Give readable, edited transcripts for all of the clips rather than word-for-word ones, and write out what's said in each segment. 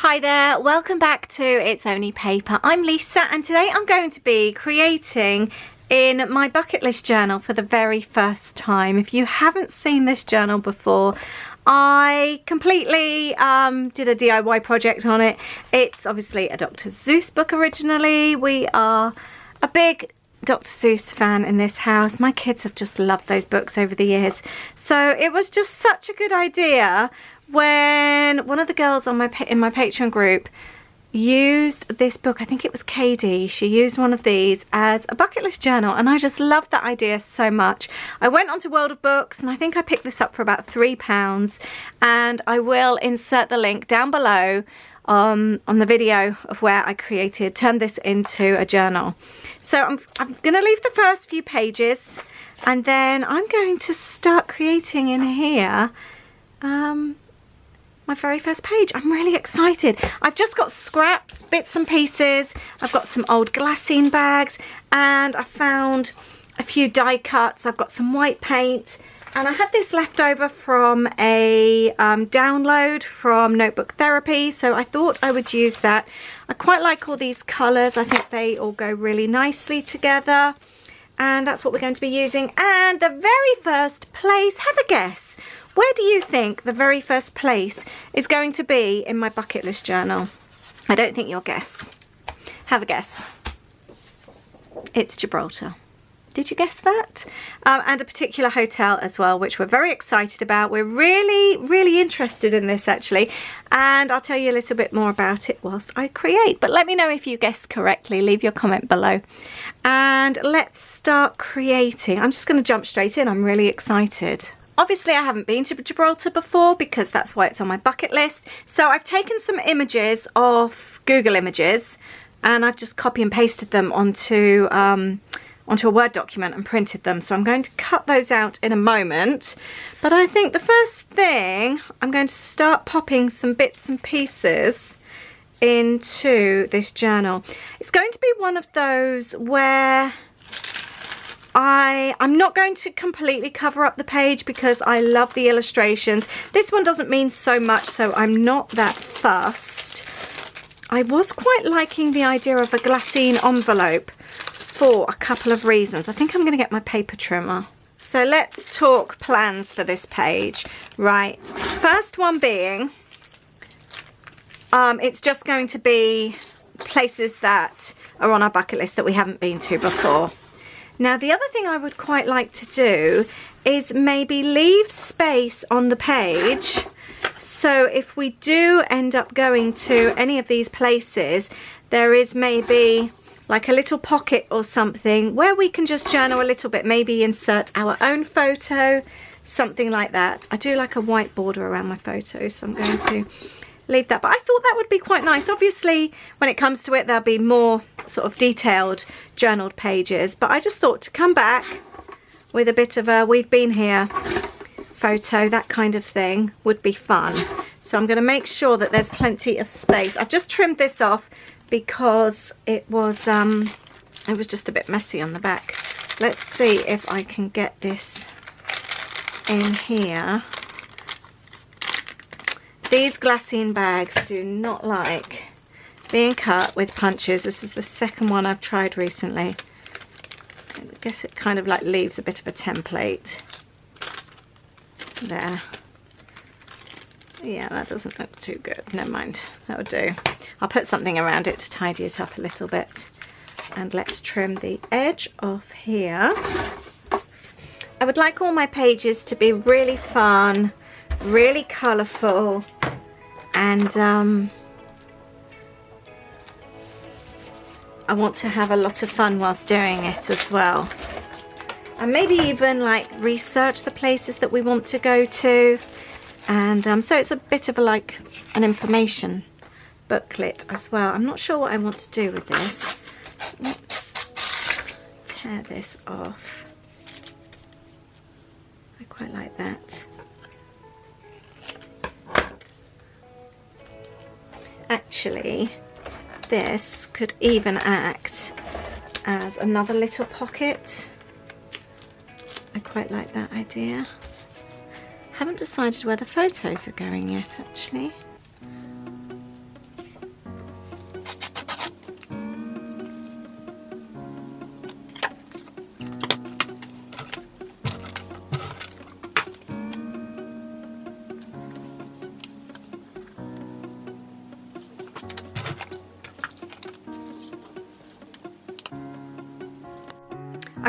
Hi there, welcome back to It's Only Paper. I'm Lisa and today I'm going to be creating in my bucket list journal for the very first time. If you haven't seen this journal before, I completely did a DIY project on it. It's obviously a Dr. Seuss book originally. We are a big Dr. Seuss fan in this house. My kids have just loved those books over the years. So it was just such a good idea when one of the girls on in my Patreon group used this book. I think it was Katie. She used one of these as a bucket list journal and I just loved that idea so much. I went onto World of Books and I think I picked this up for about £3, and I will insert the link down below on the video of where I turned this into a journal. So I'm going to leave the first few pages and then I'm going to start creating in here my very first page. I'm really excited. I've just got scraps, bits and pieces. I've got some old glassine bags and I found a few die cuts. I've got some white paint and I had this left over from a download from Notebook Therapy, so I thought I would use that. I quite like all these colours. I think they all go really nicely together and that's what we're going to be using. And the very first place, have a guess. Where do you think the very first place is going to be in my bucket list journal? I don't think you'll guess. Have a guess. It's Gibraltar. Did you guess that? And a particular hotel as well, which we're very excited about. We're really interested in this actually. And I'll tell you a little bit more about it whilst I create. But let me know if you guessed correctly. Leave your comment below. And let's start creating. I'm just going to jump straight in. I'm really excited. Obviously I haven't been to Gibraltar before because that's why it's on my bucket list. So I've taken some images off Google Images and I've just copy and pasted them onto a Word document and printed them. So I'm going to cut those out in a moment. But I think the first thing, I'm going to start popping some bits and pieces into this journal. It's going to be one of those where I'm not going to completely cover up the page because I love the illustrations. This one doesn't mean so much, so I'm not that fussed. I was quite liking the idea of a glassine envelope for a couple of reasons. I think I'm going to get my paper trimmer. So let's talk plans for this page. Right, first one being, it's just going to be places that are on our bucket list that we haven't been to before. Now, the other thing I would quite like to do is maybe leave space on the page. So if we do end up going to any of these places, there is maybe like a little pocket or something where we can just journal a little bit, maybe insert our own photo, something like that. I do like a white border around my photos, so I'm going to leave that. But I thought that would be quite nice. Obviously, when it comes to it, there'll be more sort of detailed journaled pages. But I just thought to come back with a bit of a we've been here photo, that kind of thing would be fun. So I'm going to make sure that there's plenty of space. I've just trimmed this off because it was just a bit messy on the back. Let's see if I can get this in here. These glassine bags do not like being cut with punches. This is the second one I've tried recently. I guess it kind of like leaves a bit of a template there. Yeah, that doesn't look too good. Never mind, that'll do. I'll put something around it to tidy it up a little bit. And let's trim the edge off here. I would like all my pages to be really fun, really colourful, and I want to have a lot of fun whilst doing it as well. And maybe even like research the places that we want to go to. And so it's a bit of like an information booklet as well. I'm not sure what I want to do with this. Let's tear this off. I quite like that. Actually, this could even act as another little pocket. I quite like that idea. Haven't decided where the photos are going yet, actually.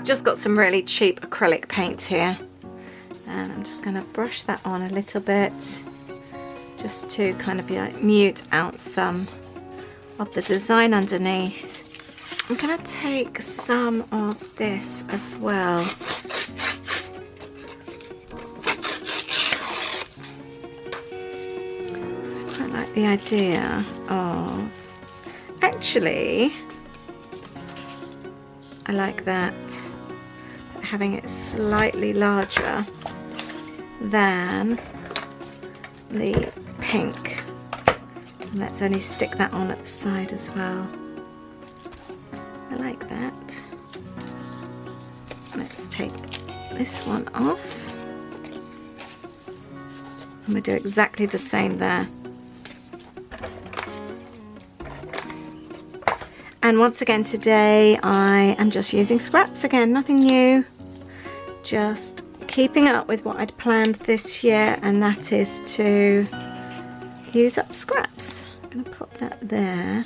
I've just got some really cheap acrylic paint here, and I'm just going to brush that on a little bit just to kind of mute out some of the design underneath. I'm going to take some of this as well. I quite like the idea of, actually, I like that, having it slightly larger than the pink. Let's only stick that on at the side as well. I like that. Let's take this one off. I'm going to do exactly the same there. And once again today I am just using scraps again, nothing new. Just keeping up with what I'd planned this year, and that is to use up scraps. I'm going to pop that there.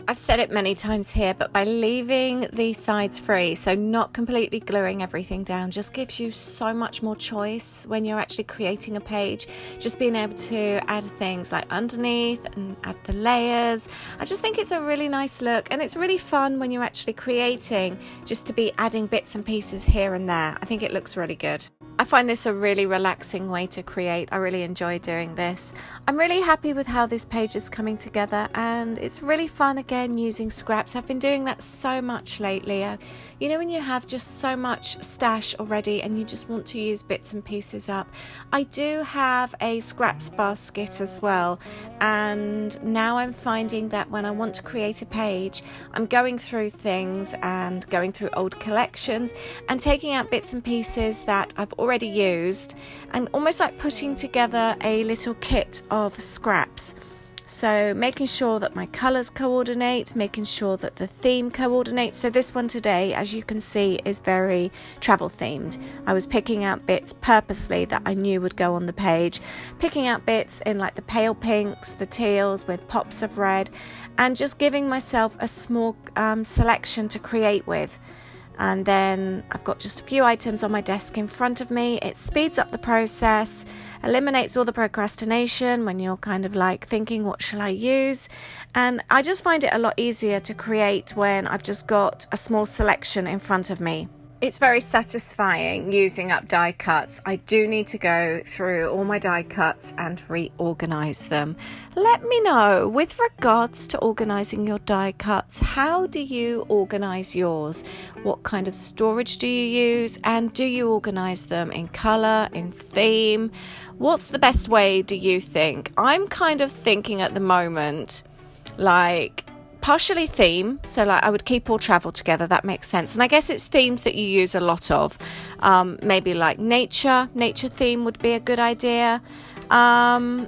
I've said it many times here, but by leaving the sides free, so not completely gluing everything down, just gives you so much more choice when you're actually creating a page. Just being able to add things like underneath and add the layers. I just think it's a really nice look, and it's really fun when you're actually creating, just to be adding bits and pieces here and there. I think it looks really good. I find this a really relaxing way to create. I really enjoy doing this. I'm really happy with how this page is coming together, and it's really fun again using scraps. I've been doing that so much lately. You know, when you have just so much stash already and you just want to use bits and pieces up. I do have a scraps basket as well, and now I'm finding that when I want to create a page, I'm going through things and going through old collections and taking out bits and pieces that I've already used, and almost like putting together a little kit of scraps. So making sure that my colours coordinate, making sure that the theme coordinates. So this one today, as you can see, is very travel themed. I was picking out bits purposely that I knew would go on the page, picking out bits in like the pale pinks, the teals with pops of red, and just giving myself a small selection to create with. And then I've got just a few items on my desk in front of me. It speeds up the process, eliminates all the procrastination when you're kind of like thinking, what shall I use? And I just find it a lot easier to create when I've just got a small selection in front of me. It's very satisfying using up die cuts. I do need to go through all my die cuts and reorganize them. Let me know, with regards to organizing your die cuts, how do you organize yours? What kind of storage do you use? And do you organize them in color, in theme? What's the best way, do you think? I'm kind of thinking at the moment, like, partially theme, so like I would keep all travel together, that makes sense. And I guess it's themes that you use a lot of. Maybe like nature theme would be a good idea. I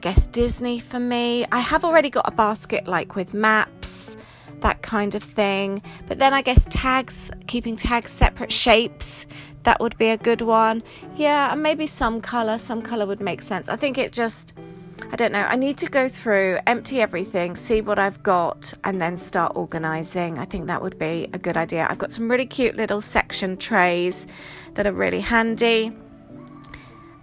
guess Disney for me. I have already got a basket like with maps, that kind of thing. But then I guess tags, keeping tags separate shapes, that would be a good one. Yeah, and maybe some colour would make sense. I think it just, I don't know, I need to go through, empty everything, see what I've got, and then start organising. I think that would be a good idea. I've got some really cute little section trays that are really handy.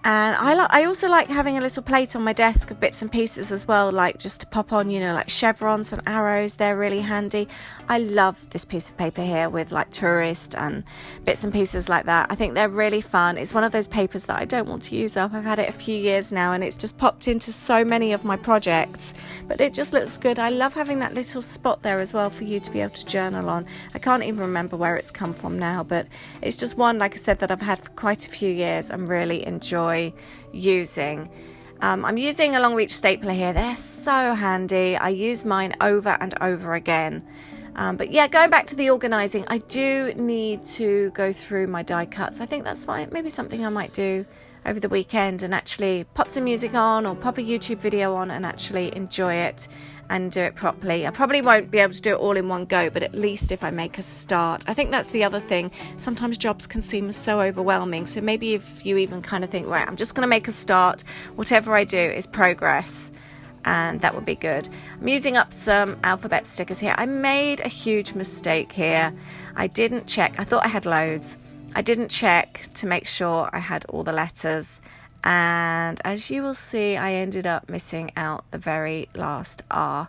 And I also like having a little plate on my desk of bits and pieces as well, like just to pop on, you know, like chevrons and arrows. They're really handy. I love this piece of paper here with like tourist and bits and pieces like that. I think they're really fun. It's one of those papers that I don't want to use up. I've had it a few years now and it's just popped into so many of my projects, but it just looks good. I love having that little spot there as well for you to be able to journal on. I can't even remember where it's come from now, but it's just one, like I said, that I've had for quite a few years and really enjoy using. I'm using a long reach stapler here. They're so handy. I use mine over and over again. But yeah, going back to the organising, I do need to go through my die cuts. I think that's maybe something I might do over the weekend and actually pop some music on or pop a YouTube video on and actually enjoy it and do it properly. I probably won't be able to do it all in one go, but at least if I make a start. I think that's the other thing. Sometimes jobs can seem so overwhelming. So maybe if you even kind of think, right, I'm just going to make a start. Whatever I do is progress. and that would be good. I'm using up some alphabet stickers here. I made a huge mistake here. I didn't check. I thought I had loads. I didn't check to make sure I had all the letters, and as you will see, I ended up missing out the very last R.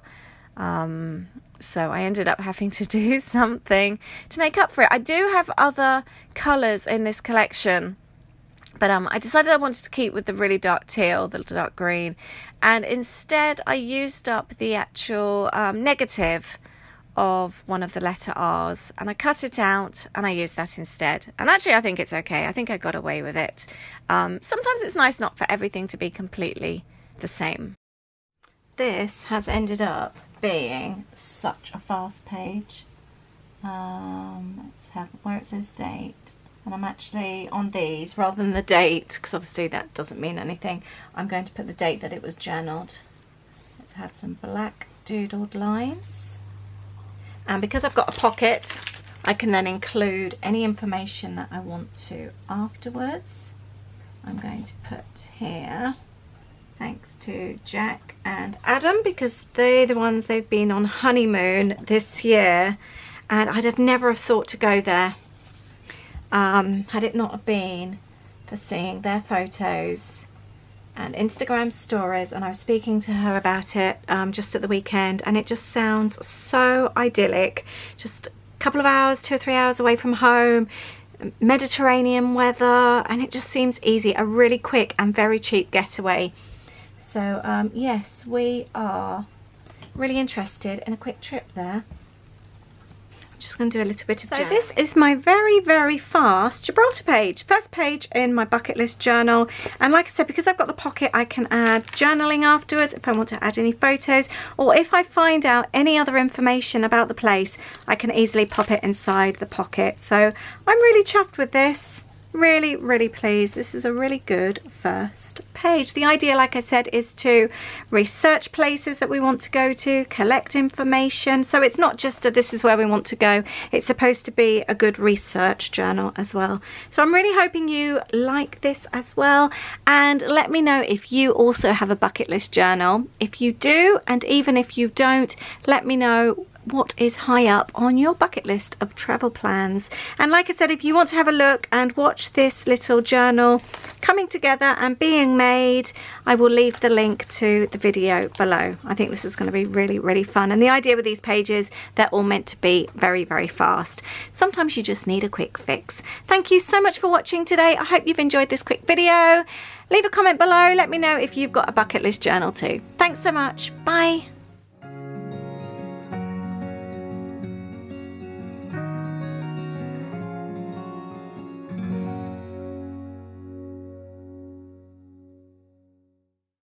So I ended up having to do something to make up for it. I do have other colours in this collection, but I decided I wanted to keep with the really dark teal, the dark green, and instead I used up the actual negative of one of the letter R's, and I cut it out and I used that instead. And actually I think it's okay. I think I got away with it. Sometimes it's nice not for everything to be completely the same. This has ended up being such a fast page. Let's have where it says date, and I'm actually on these rather than the date, because obviously that doesn't mean anything. I'm going to put the date that it was journaled. Let's have some black doodled lines, and because I've got a pocket, I can then include any information that I want to afterwards. I'm going to put here, thanks to Jack and Adam, because they're the ones, they've been on honeymoon this year, and I'd have never have thought to go there had it not have been for seeing their photos and Instagram stories. And I was speaking to her about it just at the weekend, and it just sounds so idyllic. Just a couple of hours, 2 or 3 hours away from home, Mediterranean weather, and it just seems easy, a really quick and very cheap getaway. So yes, we are really interested in a quick trip there. I'm just going to do a little bit of journaling. So this is my very, very fast Gibraltar page, first page in my bucket list journal. And like I said, because I've got the pocket, I can add journaling afterwards if I want to add any photos, or if I find out any other information about the place, I can easily pop it inside the pocket. So I'm really chuffed with this. Really, really pleased. This is a really good first page. The idea, like I said, is to research places that we want to go to, collect information. So it's not just a this is where we want to go. It's supposed to be a good research journal as well. So I'm really hoping you like this as well. And let me know if you also have a bucket list journal. If you do, and even if you don't, let me know what is high up on your bucket list of travel plans. And like I said, if you want to have a look and watch this little journal coming together and being made, I will leave the link to the video below. I think this is going to be really, really fun. And the idea with these pages, they're all meant to be very, very fast. Sometimes you just need a quick fix. Thank you so much for watching today. I hope you've enjoyed this quick video. Leave a comment below. Let me know if you've got a bucket list journal too. Thanks so much. Bye.